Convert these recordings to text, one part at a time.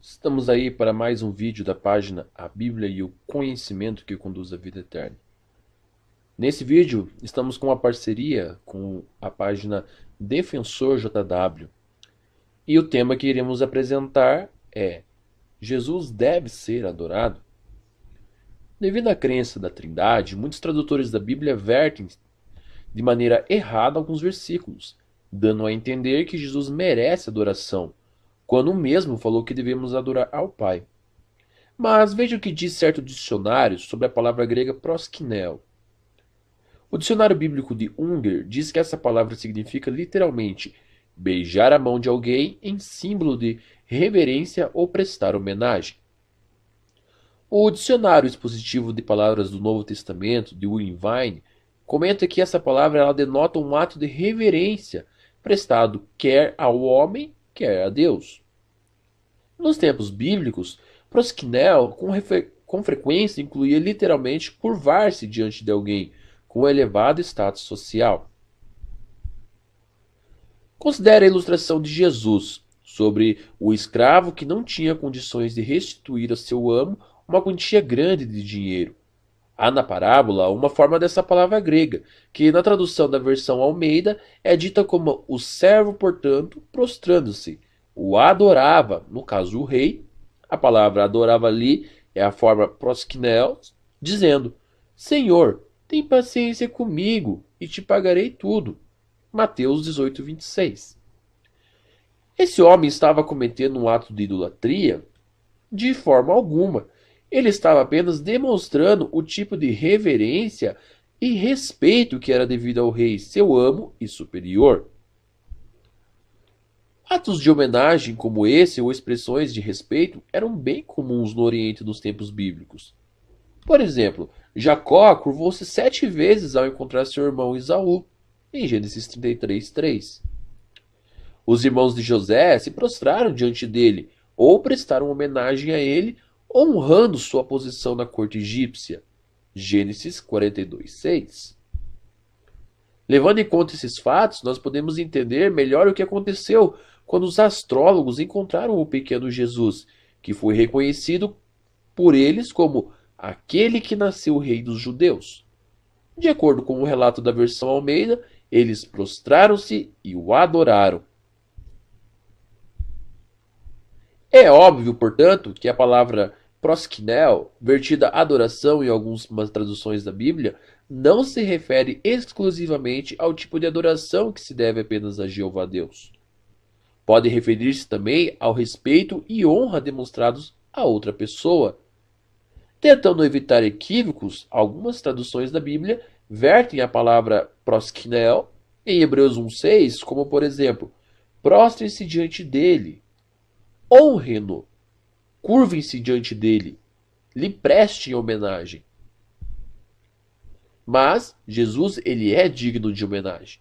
Estamos aí para mais um vídeo da página A Bíblia e o Conhecimento que Conduz à Vida Eterna. Nesse vídeo, estamos com uma parceria com a página Defensor JW. E o tema que iremos apresentar é: Jesus deve ser adorado? Devido à crença da Trindade, muitos tradutores da Bíblia vertem de maneira errada alguns versículos, dando a entender que Jesus merece adoração, quando o mesmo falou que devemos adorar ao Pai. Mas veja o que diz certo dicionário sobre a palavra grega proskineo. O dicionário bíblico de Unger diz que essa palavra significa literalmente beijar a mão de alguém em símbolo de reverência ou prestar homenagem. O dicionário expositivo de palavras do Novo Testamento, de William Vine, comenta que essa palavra ela denota um ato de reverência prestado quer ao homem, quer a Deus. Nos tempos bíblicos, proskineo com frequência incluía literalmente curvar-se diante de alguém com elevado status social. Considere a ilustração de Jesus sobre o escravo que não tinha condições de restituir a seu amo uma quantia grande de dinheiro. Há na parábola uma forma dessa palavra grega, que na tradução da versão Almeida é dita como o servo, portanto, prostrando-se, o adorava, no caso o rei. A palavra adorava ali é a forma proskineo, dizendo: Senhor, tem paciência comigo e te pagarei tudo. Mateus 18, 26. Esse homem estava cometendo um ato de idolatria? De forma alguma. Ele estava apenas demonstrando o tipo de reverência e respeito que era devido ao rei, seu amo e superior. Atos de homenagem como esse ou expressões de respeito eram bem comuns no Oriente dos tempos bíblicos. Por exemplo, Jacó curvou-se 7 vezes ao encontrar seu irmão Esaú, em Gênesis 33, 3. Os irmãos de José se prostraram diante dele ou prestaram homenagem a ele, honrando sua posição na corte egípcia. Gênesis 42, 6. Levando em conta esses fatos, nós podemos entender melhor o que aconteceu quando os astrólogos encontraram o pequeno Jesus, que foi reconhecido por eles como aquele que nasceu rei dos judeus. De acordo com o relato da versão Almeida, eles prostraram-se e o adoraram. É óbvio, portanto, que a palavra proskineo, vertida adoração em algumas traduções da Bíblia, não se refere exclusivamente ao tipo de adoração que se deve apenas a Jeová Deus. Pode referir-se também ao respeito e honra demonstrados a outra pessoa. Tentando evitar equívocos, algumas traduções da Bíblia vertem a palavra proskineo em Hebreus 1,6, como por exemplo, prostrem-se diante dele, honrem-no, curvem-se diante dele, lhe prestem homenagem. Mas Jesus, ele é digno de homenagem.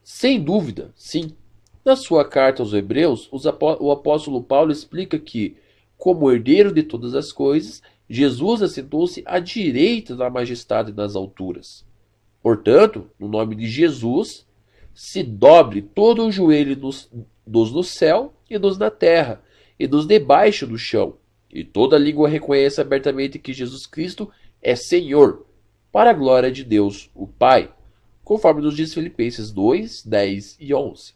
Sem dúvida, sim. Na sua carta aos Hebreus, o apóstolo Paulo explica que, como herdeiro de todas as coisas, Jesus assentou-se à direita da majestade nas alturas. Portanto, no nome de Jesus, se dobre todo o joelho dos no céu e dos na terra, e dos debaixo do chão, e toda língua reconheça abertamente que Jesus Cristo é Senhor, para a glória de Deus, o Pai, conforme nos diz Filipenses 2, 10 e 11.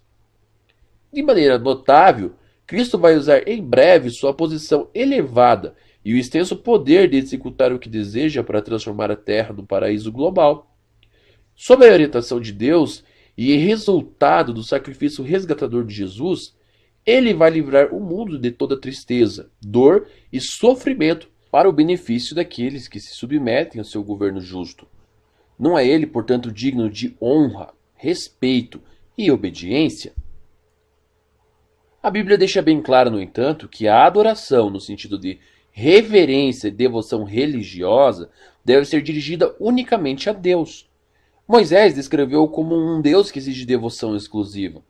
De maneira notável, Cristo vai usar em breve sua posição elevada e o extenso poder de executar o que deseja para transformar a Terra num paraíso global. Sob a orientação de Deus e em resultado do sacrifício resgatador de Jesus, ele vai livrar o mundo de toda tristeza, dor e sofrimento para o benefício daqueles que se submetem ao seu governo justo. Não é ele, portanto, digno de honra, respeito e obediência? A Bíblia deixa bem claro, no entanto, que a adoração, no sentido de reverência e devoção religiosa, deve ser dirigida unicamente a Deus. Moisés descreveu-o como um Deus que exige devoção exclusiva.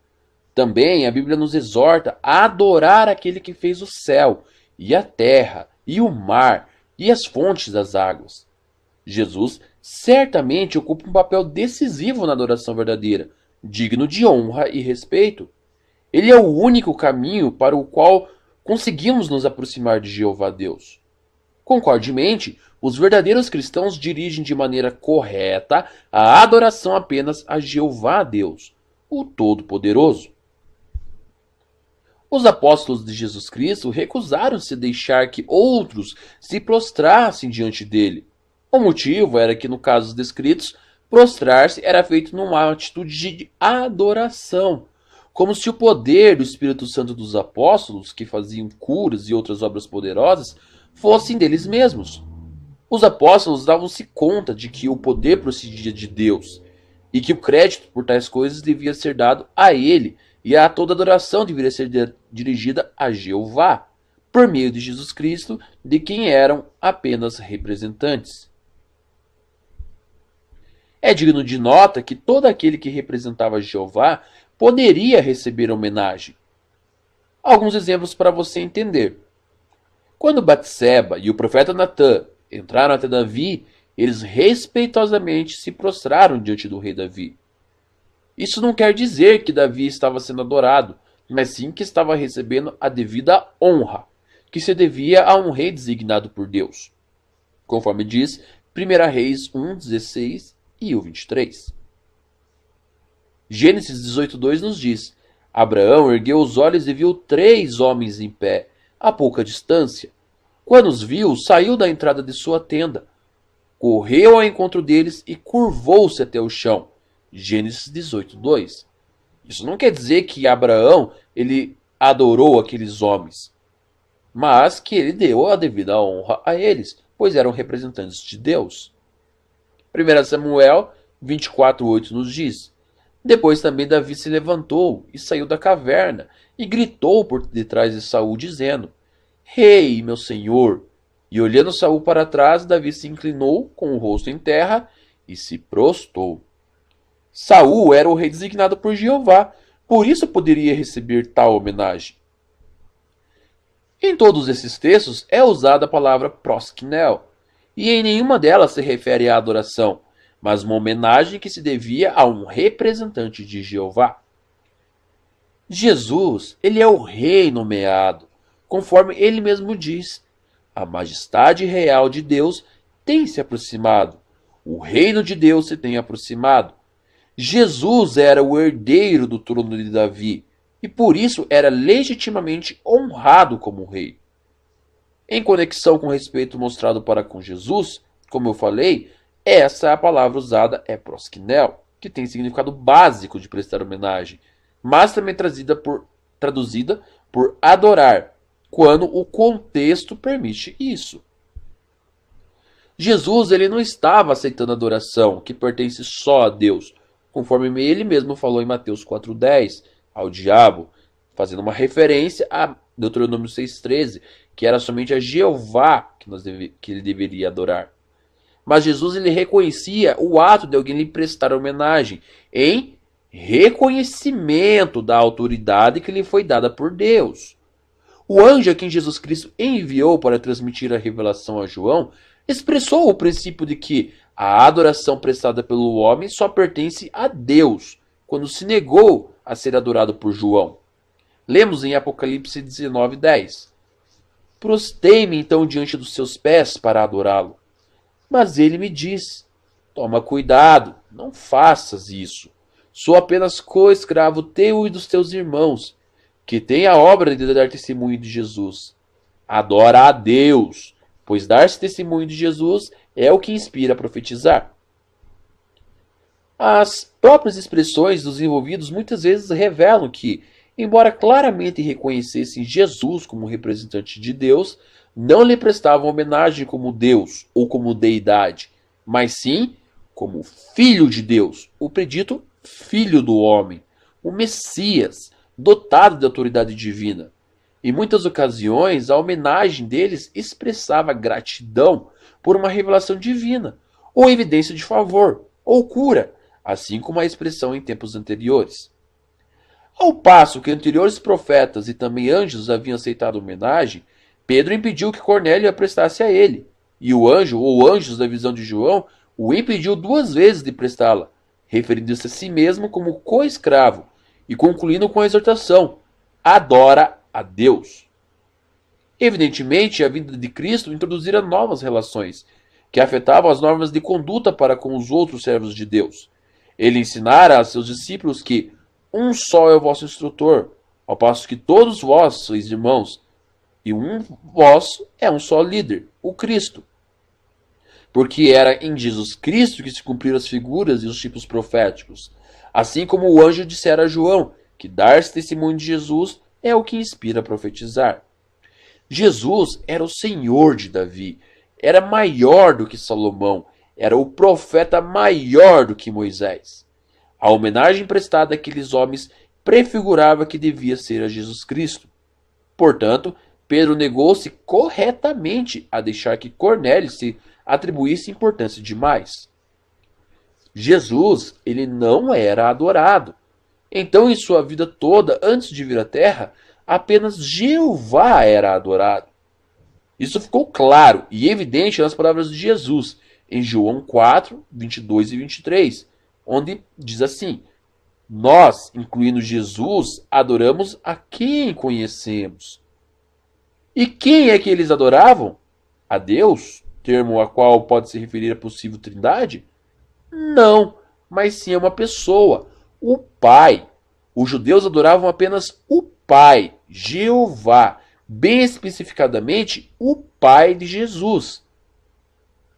Também a Bíblia nos exorta a adorar aquele que fez o céu, e a terra, e o mar, e as fontes das águas. Jesus certamente ocupa um papel decisivo na adoração verdadeira, digno de honra e respeito. Ele é o único caminho para o qual conseguimos nos aproximar de Jeová Deus. Concordemente, os verdadeiros cristãos dirigem de maneira correta a adoração apenas a Jeová Deus, o Todo-Poderoso. Os apóstolos de Jesus Cristo recusaram-se a deixar que outros se prostrassem diante dele. O motivo era que, no caso dos descritos, prostrar-se era feito numa atitude de adoração, como se o poder do Espírito Santo dos apóstolos, que faziam curas e outras obras poderosas, fossem deles mesmos. Os apóstolos davam-se conta de que o poder procedia de Deus e que o crédito por tais coisas devia ser dado a ele, e a toda adoração deveria ser dirigida a Jeová, por meio de Jesus Cristo, de quem eram apenas representantes. É digno de nota que todo aquele que representava Jeová poderia receber homenagem. Alguns exemplos para você entender. Quando Batseba e o profeta Natã entraram até Davi, eles respeitosamente se prostraram diante do rei Davi. Isso não quer dizer que Davi estava sendo adorado, mas sim que estava recebendo a devida honra, que se devia a um rei designado por Deus, conforme diz 1 Reis 1, 16 e 23. Gênesis 18:2 nos diz: Abraão ergueu os olhos e viu 3 homens em pé, a pouca distância. Quando os viu, saiu da entrada de sua tenda, correu ao encontro deles e curvou-se até o chão. Gênesis 18:2. Isso não quer dizer que Abraão ele adorou aqueles homens, mas que ele deu a devida honra a eles, pois eram representantes de Deus. 1 Samuel 24:8 nos diz: Depois também Davi se levantou e saiu da caverna e gritou por detrás de Saul, dizendo: Rei, meu senhor! E olhando Saul para trás, Davi se inclinou com o rosto em terra e se prostrou. Saul era o rei designado por Jeová, por isso poderia receber tal homenagem. Em todos esses textos é usada a palavra proskinel, e em nenhuma delas se refere à adoração, mas uma homenagem que se devia a um representante de Jeová. Jesus, ele é o rei nomeado, conforme ele mesmo diz. A majestade real de Deus tem se aproximado, o reino de Deus se tem aproximado. Jesus era o herdeiro do trono de Davi e por isso era legitimamente honrado como rei. Em conexão com o respeito mostrado para com Jesus, como eu falei, essa é a palavra usada é proskinel, que tem significado básico de prestar homenagem, mas também traduzida por adorar, quando o contexto permite isso. Jesus ele não estava aceitando adoração que pertence só a Deus, conforme ele mesmo falou em Mateus 4:10, ao diabo, fazendo uma referência a Deuteronômio 6:13, que era somente a Jeová que ele deveria adorar. Mas Jesus ele reconhecia o ato de alguém lhe prestar homenagem em reconhecimento da autoridade que lhe foi dada por Deus. O anjo a quem Jesus Cristo enviou para transmitir a revelação a João expressou o princípio de que a adoração prestada pelo homem só pertence a Deus, quando se negou a ser adorado por João. Lemos em Apocalipse 19:10. Prostei-me então diante dos seus pés para adorá-lo. Mas ele me diz: Toma cuidado, não faças isso. Sou apenas co-escravo teu e dos teus irmãos, que têm a obra de dar testemunho de Jesus. Adora a Deus, pois dar-se testemunho de Jesus é o que inspira a profetizar. As próprias expressões dos envolvidos muitas vezes revelam que, embora claramente reconhecessem Jesus como representante de Deus, não lhe prestavam homenagem como Deus ou como deidade, mas sim como Filho de Deus, o predito Filho do Homem, o Messias, dotado de autoridade divina. Em muitas ocasiões, a homenagem deles expressava gratidão por uma revelação divina, ou evidência de favor, ou cura, assim como a expressão em tempos anteriores. Ao passo que anteriores profetas e também anjos haviam aceitado homenagem, Pedro impediu que Cornélio a prestasse a ele, e o anjo, ou anjos da visão de João, o impediu 2 vezes de prestá-la, referindo-se a si mesmo como co-escravo, e concluindo com a exortação: adora a Deus. Evidentemente, a vinda de Cristo introduzira novas relações, que afetavam as normas de conduta para com os outros servos de Deus. Ele ensinara a seus discípulos que um só é o vosso instrutor, ao passo que todos vós sois irmãos, e um vosso é um só líder, o Cristo. Porque era em Jesus Cristo que se cumpriram as figuras e os tipos proféticos. Assim como o anjo dissera a João, que dar-se testemunho de Jesus é o que inspira a profetizar. Jesus era o Senhor de Davi, era maior do que Salomão, era o profeta maior do que Moisés. A homenagem prestada àqueles homens prefigurava que devia ser a Jesus Cristo. Portanto, Pedro negou-se corretamente a deixar que Cornélio se atribuísse importância demais. Jesus, ele não era adorado. Então, em sua vida toda, antes de vir à terra, apenas Jeová era adorado. Isso ficou claro e evidente nas palavras de Jesus, em João 4, 22 e 23, onde diz assim: nós, incluindo Jesus, adoramos a quem conhecemos. E quem é que eles adoravam? A Deus, termo a qual pode se referir a possível trindade? Não, mas sim a uma pessoa, o Pai. Os judeus adoravam apenas o Pai, Jeová, bem especificadamente o Pai de Jesus.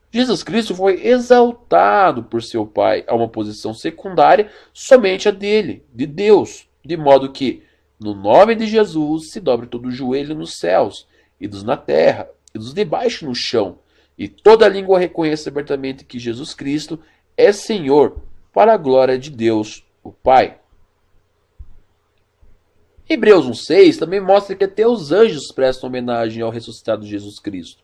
Jesus Cristo foi exaltado por seu Pai a uma posição secundária somente a dele, de Deus, de modo que, no nome de Jesus, se dobre todo o joelho nos céus, e dos na terra, e dos debaixo no chão, e toda língua reconheça abertamente que Jesus Cristo é Senhor, para a glória de Deus, o Pai. Hebreus 1,6 também mostra que até os anjos prestam homenagem ao ressuscitado Jesus Cristo.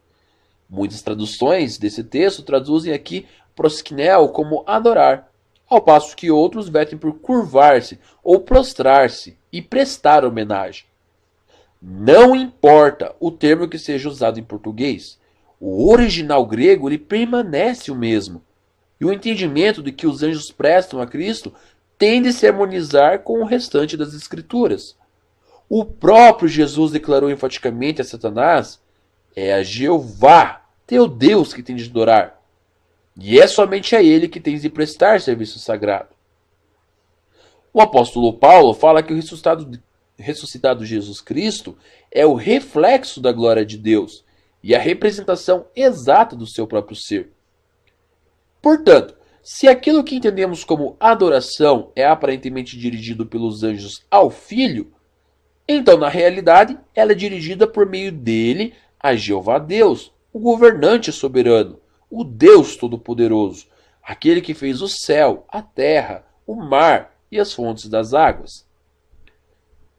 Muitas traduções desse texto traduzem aqui prosknel como adorar, ao passo que outros vertem por curvar-se ou prostrar-se e prestar homenagem. Não importa o termo que seja usado em português, o original grego ele permanece o mesmo, e o entendimento de que os anjos prestam a Cristo tende a se harmonizar com o restante das Escrituras. O próprio Jesus declarou enfaticamente a Satanás: é a Jeová, teu Deus, que tens de adorar, e é somente a ele que tens de prestar serviço sagrado. O apóstolo Paulo fala que o ressuscitado Jesus Cristo é o reflexo da glória de Deus e a representação exata do seu próprio ser. Portanto, se aquilo que entendemos como adoração é aparentemente dirigido pelos anjos ao Filho, então na realidade ela é dirigida por meio dele a Jeová Deus, o governante soberano, o Deus Todo-Poderoso, aquele que fez o céu, a terra, o mar e as fontes das águas.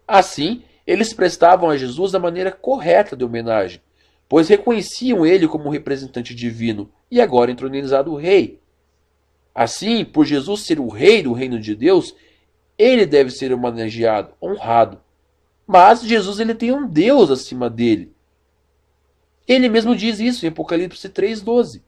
Assim, eles prestavam a Jesus a maneira correta de homenagem, pois reconheciam ele como representante divino e agora entronizado rei. Assim, por Jesus ser o rei do reino de Deus, ele deve ser homenageado, honrado. Mas Jesus ele tem um Deus acima dele. Ele mesmo diz isso em Apocalipse 3,12.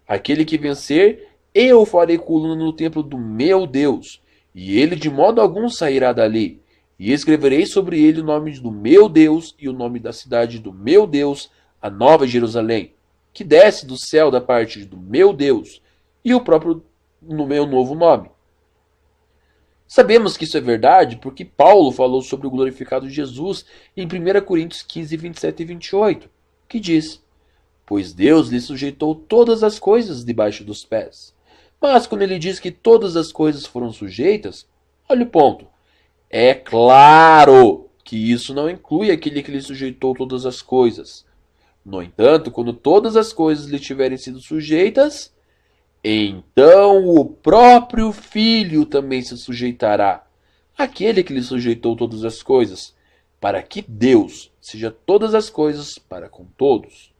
Aquele que vencer, eu o farei coluna no templo do meu Deus, e ele de modo algum sairá dali. E escreverei sobre ele o nome do meu Deus e o nome da cidade do meu Deus, a Nova Jerusalém, que desce do céu da parte do meu Deus, e o próprio no meu novo nome. Sabemos que isso é verdade porque Paulo falou sobre o glorificado Jesus em 1 Coríntios 15, 27 e 28, que diz: pois Deus lhe sujeitou todas as coisas debaixo dos pés. Mas quando ele diz que todas as coisas foram sujeitas, olha o ponto. É claro que isso não inclui aquele que lhe sujeitou todas as coisas. No entanto, quando todas as coisas lhe tiverem sido sujeitas, então o próprio Filho também se sujeitará, aquele que lhe sujeitou todas as coisas, para que Deus seja todas as coisas para com todos.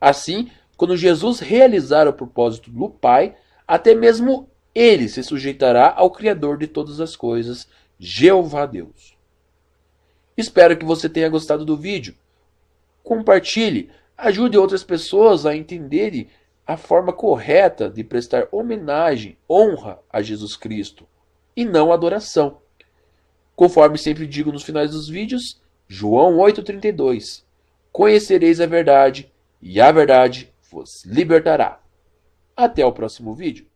Assim, quando Jesus realizar o propósito do Pai, até mesmo ele se sujeitará ao Criador de todas as coisas, Jeová Deus. Espero que você tenha gostado do vídeo. Compartilhe, ajude outras pessoas a entenderem a forma correta de prestar homenagem, honra a Jesus Cristo, e não adoração. Conforme sempre digo nos finais dos vídeos, João 8,32. Conhecereis a verdade, e a verdade vos libertará. Até o próximo vídeo.